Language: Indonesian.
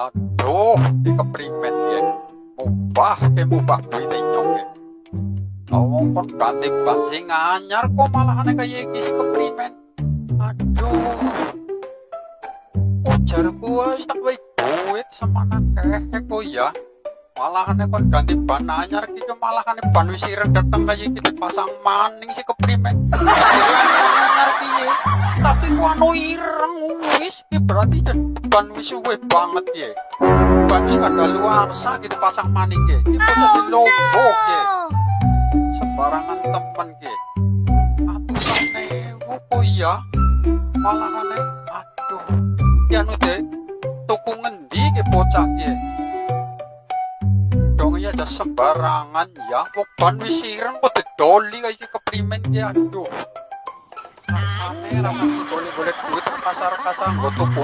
Aduh, di keprimen ya. Mubah duit nyok ya. Ngomong kon ganti ban sing anyar kok malahan kayak iki si keprimen. Aduh. Ujarku wis tak wae duit semana kok ya. Malahan kon ganti ban anyar iki malahan ban wis ireng dateng kayak iki dipasang maning si keprimen. Anyar piye? Tapi ku anu ireng wis iki berarti ban wis suwe banget ya. Ban wis kadaluarsa gitu pasang maning ya. Iki jadi lobok ya. Sembarangan temen ke atusane kok iya malahan aduh ya anu deh tuku ngendi ke bocah ke dong ya aja sembarangan ya kok ban wis ireng kok didoli kayak keprimen ke aduh rasane boleh duit kasar-kasar nggo tuku